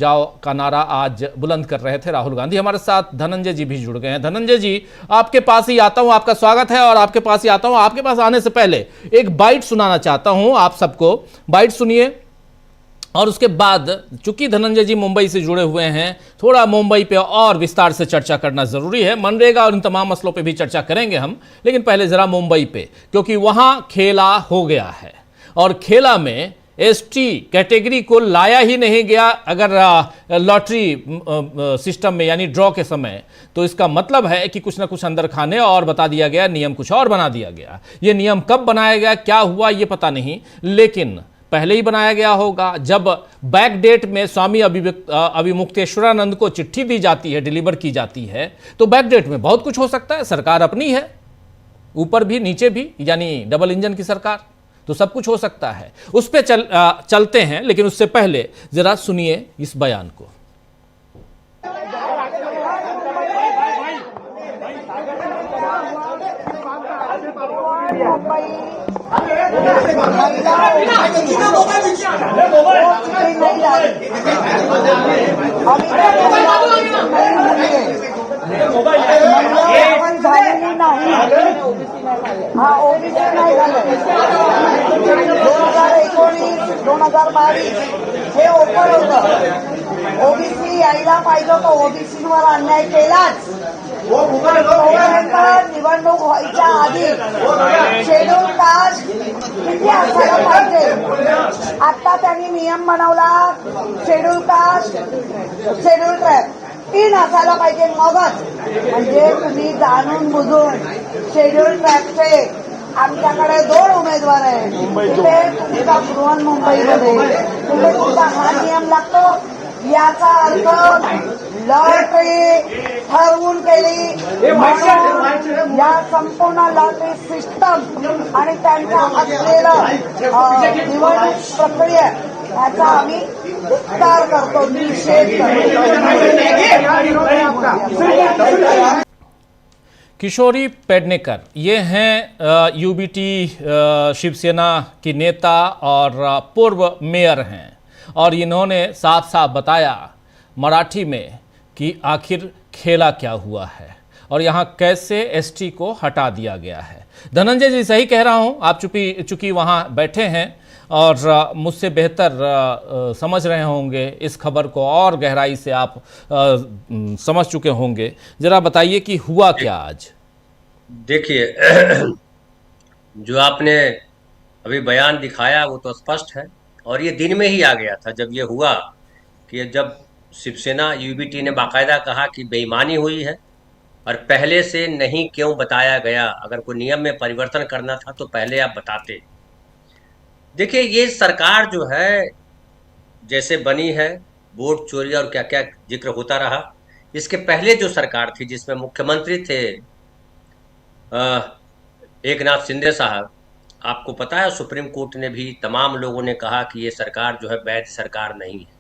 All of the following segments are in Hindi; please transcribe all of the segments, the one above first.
जाओ का नारा आज बुलंद कर रहे थे राहुल गांधी। हमारे साथ धनंजय जी भी जुड़ गए हैं। धनंजय जी, आपके पास ही आता हूं, आपका स्वागत है। और आपके पास ही आता हूं, आपके पास आने से पहले एक बाइट सुनाना चाहता हूं, आप सबको बाइट सुनिए। और उसके बाद, चूंकि धनंजय जी मुंबई से जुड़े हुए हैं, थोड़ा मुंबई पे और विस्तार से चर्चा करना जरूरी है। मनरेगा और इन तमाम मसलों पे भी चर्चा करेंगे हम, लेकिन पहले जरा मुंबई पे, क्योंकि वहां खेला हो गया है। और खेला में एसटी कैटेगरी को लाया ही नहीं गया अगर लॉटरी सिस्टम में, यानी ड्रॉ के समय, तो इसका मतलब है कि कुछ ना कुछ अंदर खाने और बता दिया गया, नियम कुछ और बना दिया गया। ये नियम कब बनाया गया, क्या हुआ, ये पता नहीं, लेकिन पहले ही बनाया गया होगा। जब बैक डेट में स्वामी अभिमुक्तेश्वरानंद को चिट्ठी दी जाती है, डिलीवर की जाती है, तो बैक डेट में बहुत कुछ हो सकता है। सरकार अपनी है, ऊपर भी नीचे भी, यानी डबल इंजन की सरकार, तो सब कुछ हो सकता है। उस पे चलते हैं, लेकिन उससे पहले जरा सुनिए इस बयान को। हाँ, ओबीसी नाही झालं. 2019-2022 हे ओपन होतं. ओबीसी यायला पाहिजे होतं. ओबीसीवर अन्याय केलाच. निवडणूक व्हायच्या आधी शेड्यूल कास्ट किती असायला पाहिजे. आता त्यांनी नियम बनवला. शेड्यूल कास्ट, शेड्यूल ट्राइब 3 असायला पाहिजे. मगच म्हणजे तुम्ही जाणून बुजून शेड्यूल ट्राइबचे आमच्याकडे 2 उमेदवार आहेत. तिथे तुमचा बृहन्मुंबईमध्ये तिथे तुमचा हा नियम लागतो. याचा अर्थ लॉटरी ठरवून केली. या संपूर्ण लॉटरी सिस्टम आणि त्यांच्या असलेलं निवडणूक प्रक्रिया याचा आम्ही धिक्कार करतो, निषेध करतो. किशोरी पेडनेकर, ये हैं यूबीटी शिवसेना की नेता और पूर्व मेयर हैं, और इन्होंने साफ साफ बताया मराठी में कि आखिर खेला क्या हुआ है और यहाँ कैसे एसटी को हटा दिया गया है। धनंजय जी, सही कह रहा हूँ? आप चूंकि वहाँ बैठे हैं और मुझसे बेहतर समझ रहे होंगे इस खबर को, और गहराई से आप समझ चुके होंगे। जरा बताइए कि हुआ क्या आज। देखिए, जो आपने अभी बयान दिखाया वो तो स्पष्ट है, और ये दिन में ही आ गया था जब ये हुआ कि जब शिवसेना यूबीटी ने बाकायदा कहा कि बेईमानी हुई है और पहले से नहीं क्यों बताया गया। अगर कोई नियम में परिवर्तन करना था तो पहले आप बताते। देखिए, ये सरकार जो है जैसे बनी है, वोट चोरी और क्या क्या जिक्र होता रहा। इसके पहले जो सरकार थी जिसमें मुख्यमंत्री थे एकनाथ शिंदे साहब, आपको पता है सुप्रीम कोर्ट ने भी, तमाम लोगों ने कहा कि ये सरकार जो है वैध सरकार नहीं है।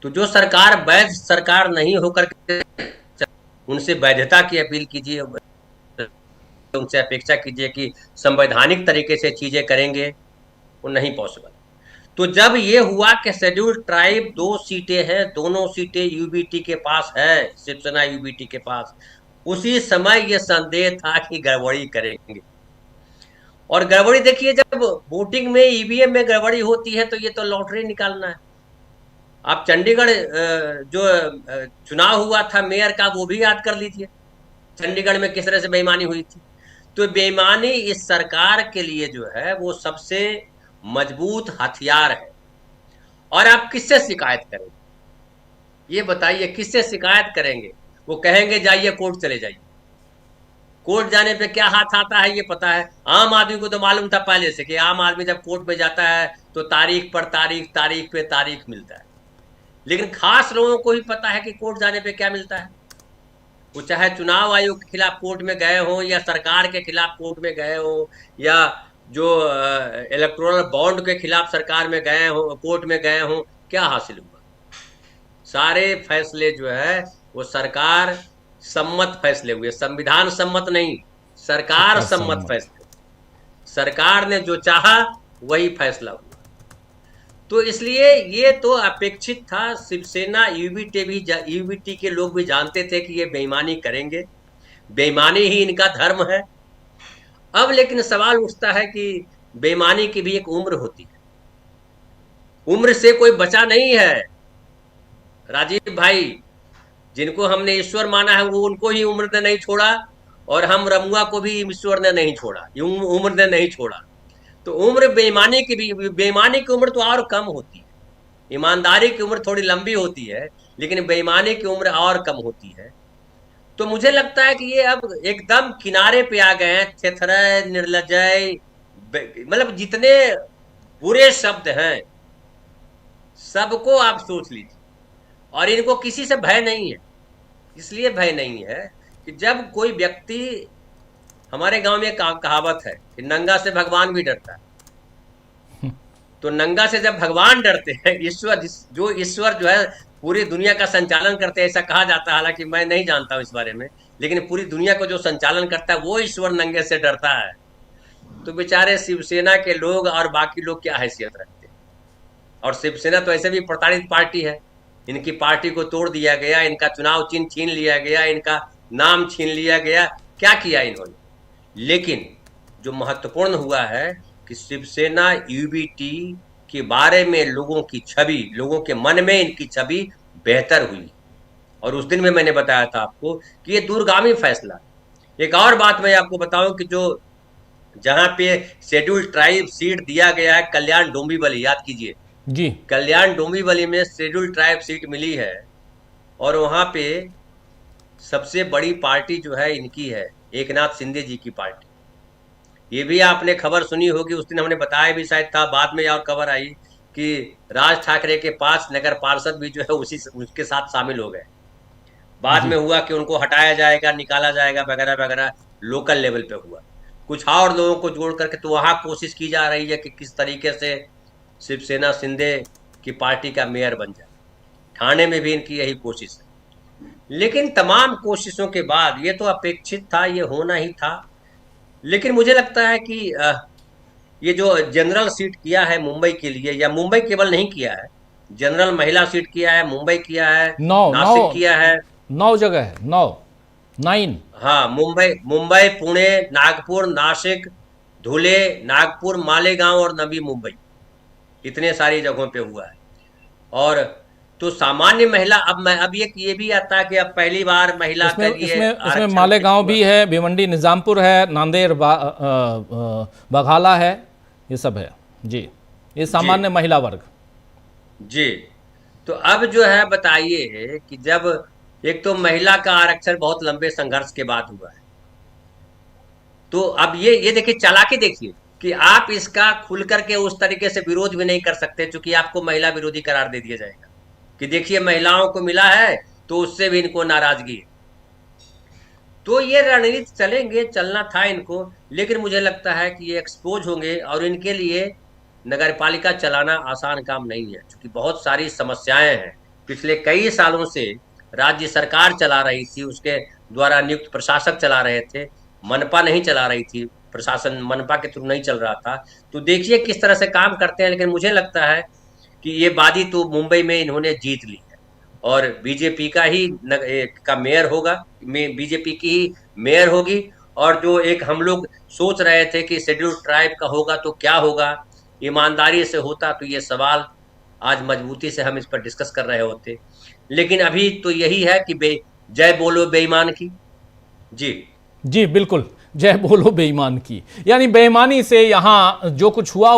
तो जो सरकार वैध सरकार नहीं होकर के, उनसे वैधता की अपील कीजिए, उनसे अपेक्षा कीजिए कि संवैधानिक तरीके से चीजें करेंगे, वो नहीं पॉसिबल। तो जब ये हुआ कि शेड्यूल ट्राइब 2 सीटें हैं, दोनों सीटें यूबीटी के पास है, शिवसेना यूबीटी के पास, उसी समय ये संदेह था कि गड़बड़ी करेंगे। और गड़बड़ी देखिए, जब वोटिंग में ईवीएम में गड़बड़ी होती है तो ये तो लॉटरी निकालना है। आप चंडीगढ़ जो चुनाव हुआ था मेयर का, वो भी याद कर लीजिए, चंडीगढ़ में किस तरह से बेईमानी हुई थी। तो बेईमानी इस सरकार के लिए जो है वो सबसे मजबूत हथियार है। और आप किससे शिकायत करेंगे, ये बताइए, किससे शिकायत करेंगे? वो कहेंगे जाइए कोर्ट चले जाइए। कोर्ट जाने पे क्या हाथ आता है ये पता है। आम आदमी को तो मालूम था पहले से कि आम आदमी जब कोर्ट में जाता है तो तारीख पर तारीख, तारीख पे तारीख मिलता है। लेकिन खास लोगों को ही पता है कि कोर्ट जाने पे क्या मिलता है। वो चाहे चुनाव आयोग के खिलाफ कोर्ट में गए हों, या सरकार के खिलाफ कोर्ट में गए हों, या जो इलेक्टोरल बॉन्ड के खिलाफ सरकार में गए हों, कोर्ट में गए हों, क्या हासिल हुआ? सारे फैसले जो है वो सरकार सम्मत फैसले हुए, संविधान सम्मत नहीं, सरकार सम्मत फैसले। सरकार ने जो चाहा वही फैसला हुआ। तो इसलिए ये तो अपेक्षित था। शिवसेना यूबीटी के लोग भी जानते थे कि ये बेईमानी करेंगे, बेईमानी ही इनका धर्म है। अब लेकिन सवाल उठता है कि बेईमानी की भी एक उम्र होती है, उम्र से कोई बचा नहीं है। राजीव भाई, जिनको हमने ईश्वर माना है वो उनको ही उम्र ने नहीं छोड़ा, और हम रमुआ को भी ईश्वर ने नहीं छोड़ा, उम्र ने नहीं छोड़ा। तो उम्र बेईमानी की भी, बेईमानी की उम्र तो और कम होती है, ईमानदारी की उम्र थोड़ी लंबी होती है, लेकिन बेईमानी की उम्र और कम होती है। तो मुझे लगता है कि ये अब एकदम किनारे पे आ गए हैं, थेथरे, निर्लजय, मतलब जितने बुरे शब्द हैं सबको आप सोच लीजिए। और इनको किसी से भय नहीं है। इसलिए भय नहीं है कि जब कोई व्यक्ति, हमारे गांव में कहावत है कि नंगा से भगवान भी डरता है। तो नंगा से जब भगवान डरते हैं, ईश्वर जो है पूरी दुनिया का संचालन करते हैं, ऐसा कहा जाता है, हालांकि मैं नहीं जानता हूं इस बारे में, लेकिन पूरी दुनिया को जो संचालन करता है वो ईश्वर नंगे से डरता है। तो बेचारे शिवसेना के लोग और बाकी लोग क्या हैसियत रखते हैं। और शिवसेना तो ऐसे भी प्रताड़ित पार्टी है, इनकी पार्टी को तोड़ दिया गया, इनका चुनाव चिन्ह छीन लिया गया, इनका नाम छीन लिया गया, क्या किया इन्होंने। लेकिन जो महत्वपूर्ण हुआ है कि शिवसेना यूबीटी के बारे में लोगों की छवि, लोगों के मन में इनकी छवि बेहतर हुई। और उस दिन में मैंने बताया था आपको कि ये दूरगामी फैसला। एक और बात मैं आपको बताऊं कि जो जहां पे शेड्यूल ट्राइब सीट दिया गया है कल्याण डोंबिवली, याद कीजिए जी, कल्याण डोंबिवली में शेड्यूल ट्राइब सीट मिली है, और वहां पे सबसे बड़ी पार्टी जो है इनकी है, एकनाथ शिंदे जी की पार्टी। ये भी आपने खबर सुनी होगी, उस दिन हमने बताया भी शायद था, बाद में और खबर आई कि राज ठाकरे के 5 नगर पार्षद भी जो है उसके साथ शामिल हो गए। बाद में हुआ कि उनको हटाया जाएगा, निकाला जाएगा, वगैरह वगैरह, लोकल लेवल पे हुआ। कुछ और लोगों को जोड़ करके तो वहां कोशिश की जा रही है कि किस तरीके से शिवसेना शिंदे की पार्टी का मेयर बन जाए। ठाणे में भी इनकी यही कोशिश है। लेकिन तमाम कोशिशों के बाद ये तो अपेक्षित था, ये होना ही था। लेकिन मुझे लगता है कि ये जो जनरल सीट किया है मुंबई के लिए, या मुंबई केवल नहीं किया है, जनरल महिला सीट किया है, मुंबई किया है, नासिक किया है, 9 जगह है, 9। हाँ, मुंबई, पुणे, नागपुर, नासिक, धुले, नागपुर, मालेगांव और नवी मुंबई, इतने सारी जगहों पे हुआ है। और तो सामान्य महिला, अब ये भी आता है कि अब पहली बार महिला के लिए इसमें मालेगांव भी है, भिवंडी निजामपुर है, नांदेड़ बघाला है, ये सब है जी, ये सामान्य महिला वर्ग जी। तो अब जो है बताइए कि जब एक तो महिला का आरक्षण बहुत लंबे संघर्ष के बाद हुआ है, तो अब ये देखिए, चालाकी देखिए कि आप इसका खुल करके उस तरीके से विरोध भी नहीं कर सकते, क्योंकि आपको महिला विरोधी करार दे दिया जाएगा कि देखिए महिलाओं को मिला है तो उससे भी इनको नाराजगी है। तो ये रणनीति चलना था इनको। लेकिन मुझे लगता है कि ये एक्सपोज होंगे, और इनके लिए नगरपालिका चलाना आसान काम नहीं है, क्योंकि बहुत सारी समस्याएं हैं। पिछले कई सालों से राज्य सरकार चला रही थी, उसके द्वारा नियुक्त प्रशासक चला रहे थे, मनपा नहीं चला रही थी, प्रशासन मनपा के थ्रू नहीं चल रहा था। तो देखिए किस तरह से काम करते हैं। लेकिन मुझे लगता है कि ये बाजी तो मुंबई में इन्होंने जीत ली है, और बीजेपी का ही का मेयर होगा, बीजेपी की ही मेयर होगी। और जो एक हम लोग सोच रहे थे कि शेड्यूल ट्राइब का होगा तो क्या होगा, ईमानदारी से होता तो ये सवाल आज मजबूती से हम इस पर डिस्कस कर रहे होते। लेकिन अभी तो यही है कि जय बोलो बेईमान की। जी बिल्कुल, जय बोलो बेईमान की, यानी बेईमानी से यहाँ जो कुछ हुआ